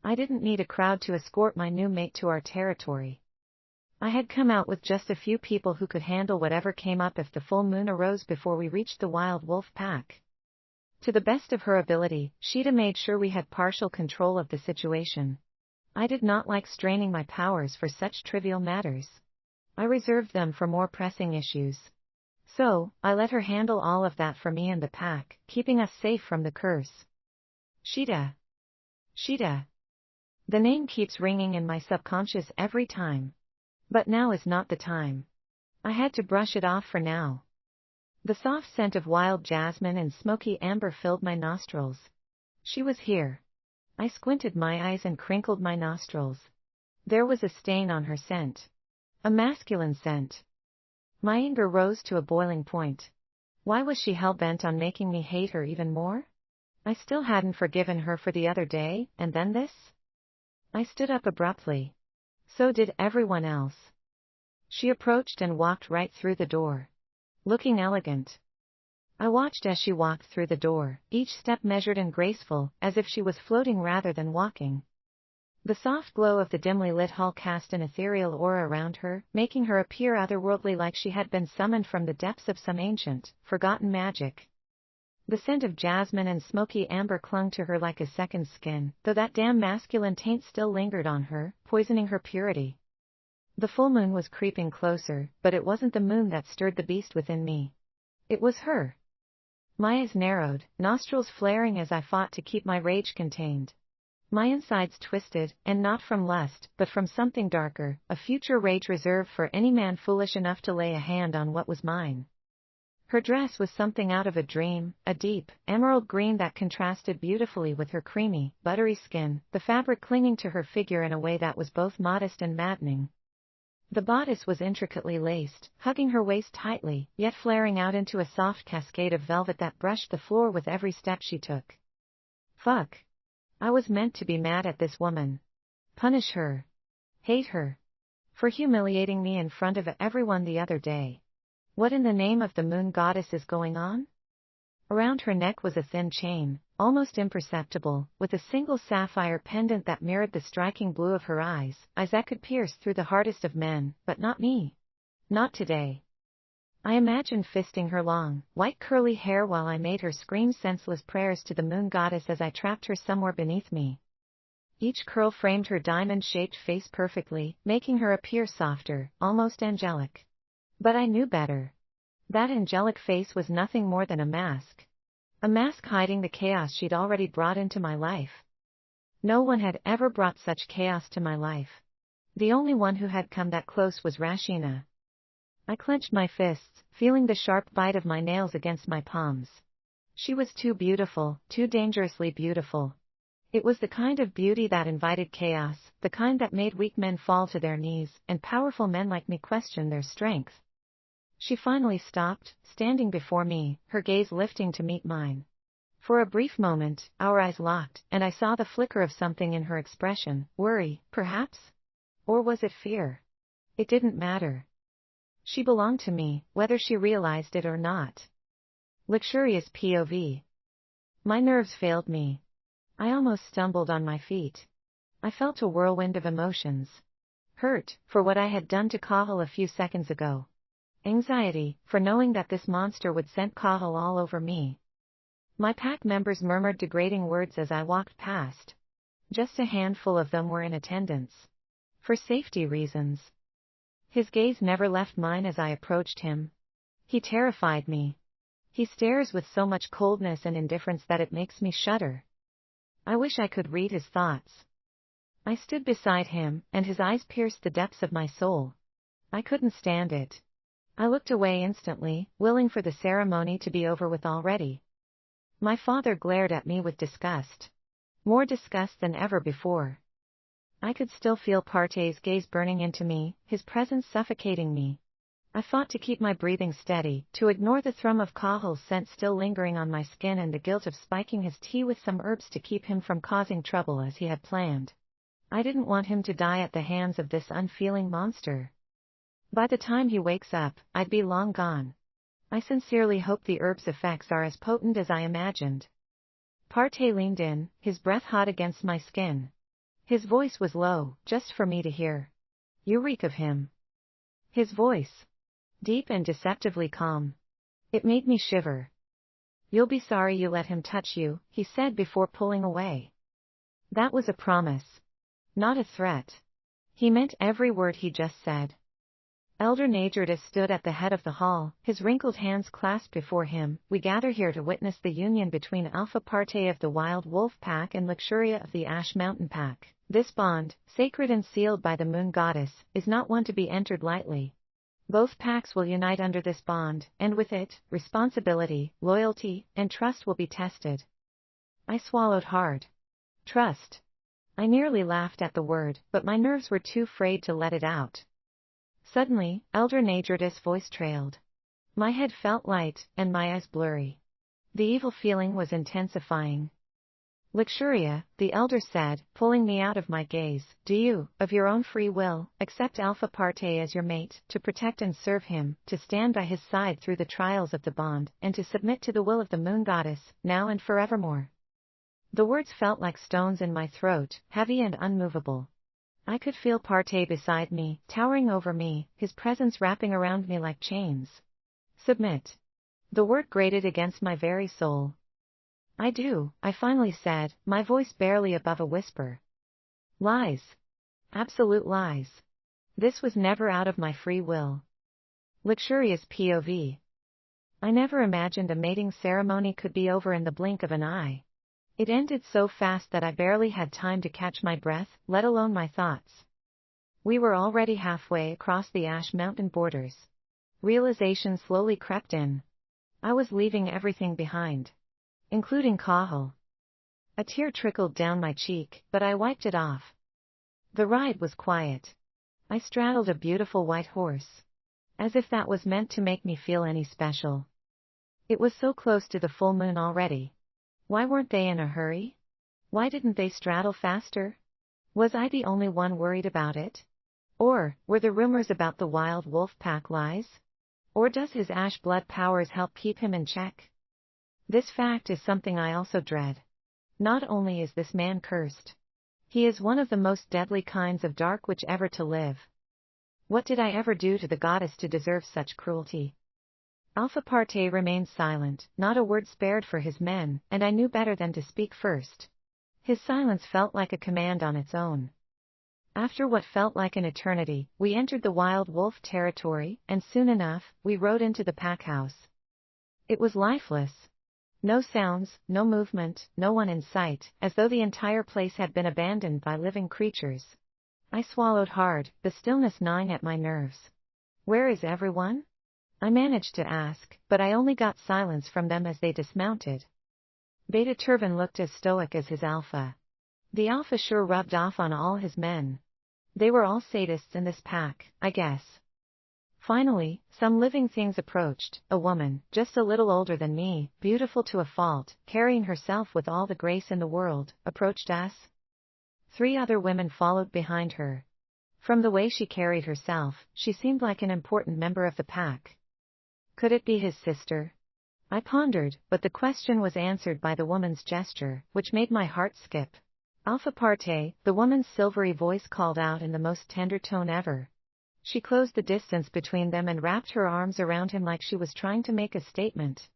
I didn't need a crowd to escort my new mate to our territory. I had come out with just a few people who could handle whatever came up if the full moon arose before we reached the wild wolf pack. To the best of her ability, Sheeta made sure we had partial control of the situation. I did not like straining my powers for such trivial matters. I reserved them for more pressing issues. So, I let her handle all of that for me and the pack, keeping us safe from the curse. Sheeta. Sheeta. The name keeps ringing in my subconscious every time. But now is not the time. I had to brush it off for now. The soft scent of wild jasmine and smoky amber filled my nostrils. She was here. I squinted my eyes and crinkled my nostrils. There was a stain on her scent. A masculine scent. My anger rose to a boiling point. Why was she hell-bent on making me hate her even more? I still hadn't forgiven her for the other day, and then this? I stood up abruptly. So did everyone else. She approached and walked right through the door. Looking elegant. I watched as she walked through the door, each step measured and graceful, as if she was floating rather than walking. The soft glow of the dimly lit hall cast an ethereal aura around her, making her appear otherworldly, like she had been summoned from the depths of some ancient, forgotten magic. The scent of jasmine and smoky amber clung to her like a second skin, though that damn masculine taint still lingered on her, poisoning her purity. The full moon was creeping closer, but it wasn't the moon that stirred the beast within me. It was her. My eyes narrowed, nostrils flaring as I fought to keep my rage contained. My insides twisted, and not from lust, but from something darker, a future rage reserved for any man foolish enough to lay a hand on what was mine. Her dress was something out of a dream, a deep, emerald green that contrasted beautifully with her creamy, buttery skin, the fabric clinging to her figure in a way that was both modest and maddening. The bodice was intricately laced, hugging her waist tightly, yet flaring out into a soft cascade of velvet that brushed the floor with every step she took. Fuck. I was meant to be mad at this woman. Punish her. Hate her. For humiliating me in front of everyone the other day. What in the name of the moon goddess is going on? Around her neck was a thin chain, almost imperceptible, with a single sapphire pendant that mirrored the striking blue of her eyes that could pierce through the hardest of men, but not me. Not today. I imagined fisting her long, white curly hair while I made her scream senseless prayers to the moon goddess as I trapped her somewhere beneath me. Each curl framed her diamond-shaped face perfectly, making her appear softer, almost angelic. But I knew better. That angelic face was nothing more than a mask. A mask hiding the chaos she'd already brought into my life. No one had ever brought such chaos to my life. The only one who had come that close was Rashina. I clenched my fists, feeling the sharp bite of my nails against my palms. She was too beautiful, too dangerously beautiful. It was the kind of beauty that invited chaos, the kind that made weak men fall to their knees, and powerful men like me question their strength. She finally stopped, standing before me, her gaze lifting to meet mine. For a brief moment, our eyes locked, and I saw the flicker of something in her expression, worry, perhaps? Or was it fear? It didn't matter. She belonged to me, whether she realized it or not. Luxurious POV. My nerves failed me. I almost stumbled on my feet. I felt a whirlwind of emotions. Hurt, for what I had done to Kahel a few seconds ago. Anxiety, for knowing that this monster would scent Kahel all over me. My pack members murmured degrading words as I walked past. Just a handful of them were in attendance. For safety reasons. His gaze never left mine as I approached him. He terrified me. He stares with so much coldness and indifference that it makes me shudder. I wish I could read his thoughts. I stood beside him, and his eyes pierced the depths of my soul. I couldn't stand it. I looked away instantly, willing for the ceremony to be over with already. My father glared at me with disgust. More disgust than ever before. I could still feel Parthe's gaze burning into me, his presence suffocating me. I fought to keep my breathing steady, to ignore the thrum of Kahel's scent still lingering on my skin and the guilt of spiking his tea with some herbs to keep him from causing trouble as he had planned. I didn't want him to die at the hands of this unfeeling monster. By the time he wakes up, I'd be long gone. I sincerely hope the herb's effects are as potent as I imagined. Parthe leaned in, his breath hot against my skin. His voice was low, just for me to hear. You reek of him. His voice. Deep and deceptively calm. It made me shiver. You'll be sorry you let him touch you, he said before pulling away. That was a promise. Not a threat. He meant every word he just said. Elder Najordis stood at the head of the hall, his wrinkled hands clasped before him. We gather here to witness the union between Alpha Parthe of the Wild Wolf Pack and Luxuria of the Ash Mountain Pack. This bond, sacred and sealed by the Moon Goddess, is not one to be entered lightly. Both packs will unite under this bond, and with it, responsibility, loyalty, and trust will be tested. I swallowed hard. Trust. I nearly laughed at the word, but my nerves were too frayed to let it out. Suddenly, Elder Najordis' voice trailed. My head felt light, and my eyes blurry. The evil feeling was intensifying. Luxuria, the elder said, pulling me out of my gaze, do you, of your own free will, accept Alpha Parthe as your mate, to protect and serve him, to stand by his side through the trials of the bond, and to submit to the will of the Moon Goddess, now and forevermore? The words felt like stones in my throat, heavy and unmovable. I could feel Parthe beside me, towering over me, his presence wrapping around me like chains. Submit. The word grated against my very soul. I do, I finally said, my voice barely above a whisper. Lies. Absolute lies. This was never out of my free will. Luxurious POV. I never imagined a mating ceremony could be over in the blink of an eye. It ended so fast that I barely had time to catch my breath, let alone my thoughts. We were already halfway across the Ash Mountain borders. Realization slowly crept in. I was leaving everything behind. Including Kahel. A tear trickled down my cheek, but I wiped it off. The ride was quiet. I straddled a beautiful white horse. As if that was meant to make me feel any special. It was so close to the full moon already. Why weren't they in a hurry? Why didn't they straddle faster? Was I the only one worried about it? Or, were the rumors about the Wild Wolf Pack lies? Or does his ash blood powers help keep him in check? This fact is something I also dread. Not only is this man cursed. He is one of the most deadly kinds of dark witch ever to live. What did I ever do to the goddess to deserve such cruelty? Alpha Parthe remained silent, not a word spared for his men, and I knew better than to speak first. His silence felt like a command on its own. After what felt like an eternity, we entered the Wild Wolf territory, and soon enough, we rode into the pack house. It was lifeless. No sounds, no movement, no one in sight, as though the entire place had been abandoned by living creatures. I swallowed hard, the stillness gnawing at my nerves. Where is everyone? I managed to ask, but I only got silence from them as they dismounted. Beta Turban looked as stoic as his alpha. The alpha sure rubbed off on all his men. They were all sadists in this pack, I guess. Finally, some living things approached. A woman, just a little older than me, beautiful to a fault, carrying herself with all the grace in the world, approached us. 3 other women followed behind her. From the way she carried herself, she seemed like an important member of the pack. Could it be his sister? I pondered, but the question was answered by the woman's gesture, which made my heart skip. Alpha Parthe, the woman's silvery voice called out in the most tender tone ever. She closed the distance between them and wrapped her arms around him like she was trying to make a statement.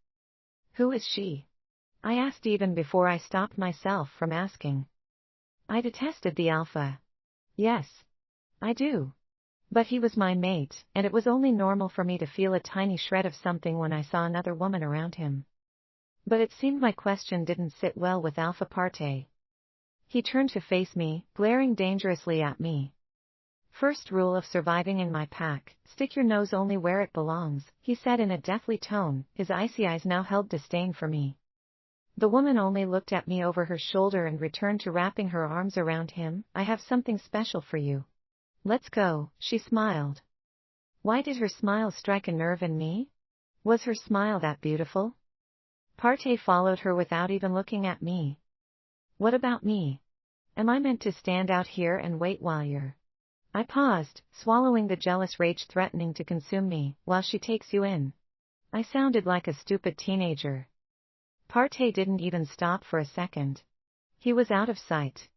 Who is she? I asked even before I stopped myself from asking. I detested the alpha. Yes. I do. But he was my mate, and it was only normal for me to feel a tiny shred of something when I saw another woman around him. But it seemed my question didn't sit well with Alpha Parthe. He turned to face me, glaring dangerously at me. First rule of surviving in my pack, stick your nose only where it belongs, he said in a deathly tone, his icy eyes now held disdain for me. The woman only looked at me over her shoulder and returned to wrapping her arms around him. I have something special for you. Let's go, she smiled. Why did her smile strike a nerve in me? Was her smile that beautiful? Parthe followed her without even looking at me. What about me? Am I meant to stand out here and wait while you're... I paused, swallowing the jealous rage threatening to consume me, while she takes you in. I sounded like a stupid teenager. Parthe didn't even stop for a second. He was out of sight.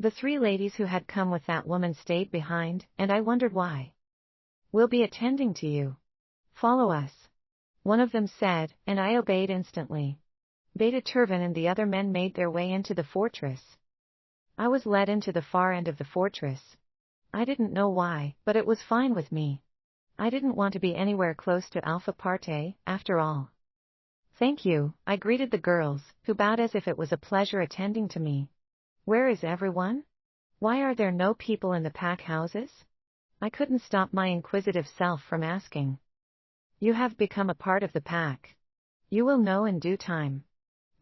The three ladies who had come with that woman stayed behind, and I wondered why. We'll be attending to you. Follow us. One of them said, and I obeyed instantly. Beta Turvan and the other men made their way into the fortress. I was led into the far end of the fortress. I didn't know why, but it was fine with me. I didn't want to be anywhere close to Alpha Parthe, after all. Thank you, I greeted the girls, who bowed as if it was a pleasure attending to me. Where is everyone? Why are there no people in the pack houses? I couldn't stop my inquisitive self from asking. You have become a part of the pack. You will know in due time.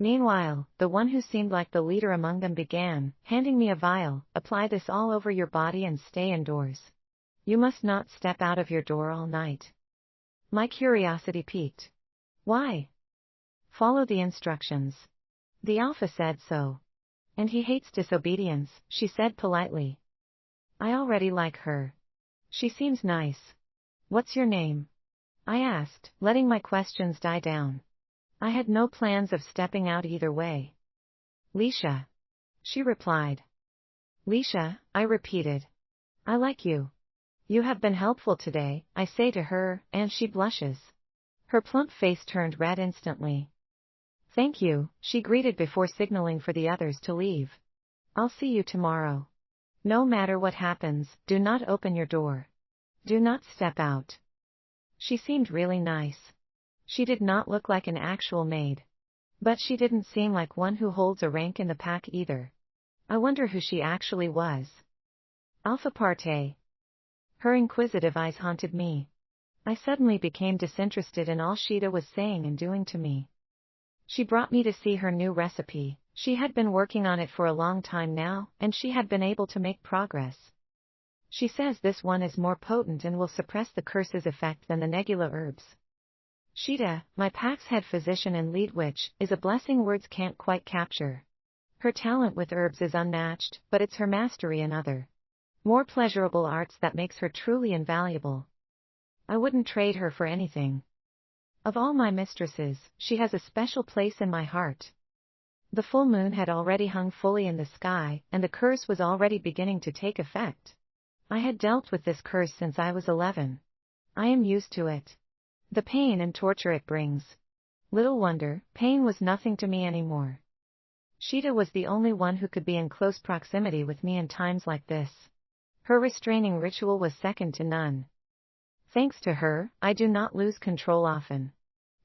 Meanwhile, the one who seemed like the leader among them began, handing me a vial. Apply this all over your body and stay indoors. You must not step out of your door all night. My curiosity piqued. Why? Follow the instructions. The Alpha said so. And he hates disobedience, she said politely. I already like her. She seems nice. What's your name? I asked, letting my questions die down. I had no plans of stepping out either way. Leisha. She replied. Leisha, I repeated. I like you. You have been helpful today, I say to her, and she blushes. Her plump face turned red instantly. Thank you, she greeted before signaling for the others to leave. I'll see you tomorrow. No matter what happens, do not open your door. Do not step out. She seemed really nice. She did not look like an actual maid. But she didn't seem like one who holds a rank in the pack either. I wonder who she actually was. Alpha Parthe. Her inquisitive eyes haunted me. I suddenly became disinterested in all Sheeta was saying and doing to me. She brought me to see her new recipe. She had been working on it for a long time now, and she had been able to make progress. She says this one is more potent and will suppress the curse's effect than the Negula herbs. Sheeta, my pack's head physician and lead witch, is a blessing words can't quite capture. Her talent with herbs is unmatched, but it's her mastery in other, more pleasurable arts that makes her truly invaluable. I wouldn't trade her for anything. Of all my mistresses, she has a special place in my heart. The full moon had already hung fully in the sky, and the curse was already beginning to take effect. I had dealt with this curse since I was 11. I am used to it. The pain and torture it brings. Little wonder, pain was nothing to me anymore. Sheeta was the only one who could be in close proximity with me in times like this. Her restraining ritual was second to none. Thanks to her, I do not lose control often.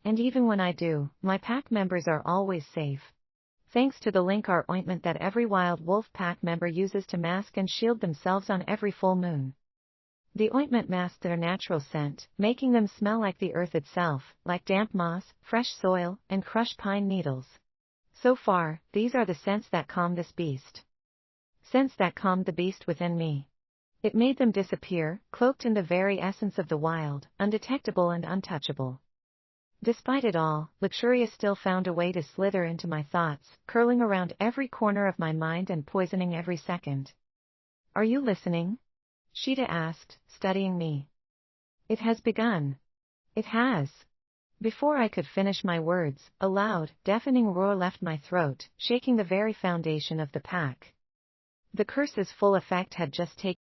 And even when I do, my pack members are always safe. Thanks to the Linkar ointment that every wild wolf pack member uses to mask and shield themselves on every full moon. The ointment masks their natural scent, making them smell like the earth itself, like damp moss, fresh soil, and crushed pine needles. So far, these are the scents that calm this beast. Scents that calmed the beast within me. It made them disappear, cloaked in the very essence of the wild, undetectable and untouchable. Despite it all, Luxuria still found a way to slither into my thoughts, curling around every corner of my mind and poisoning every second. Are you listening? Sheeta asked, studying me. It has begun. It has. Before I could finish my words, a loud, deafening roar left my throat, shaking the very foundation of the pack. The curse's full effect had just taken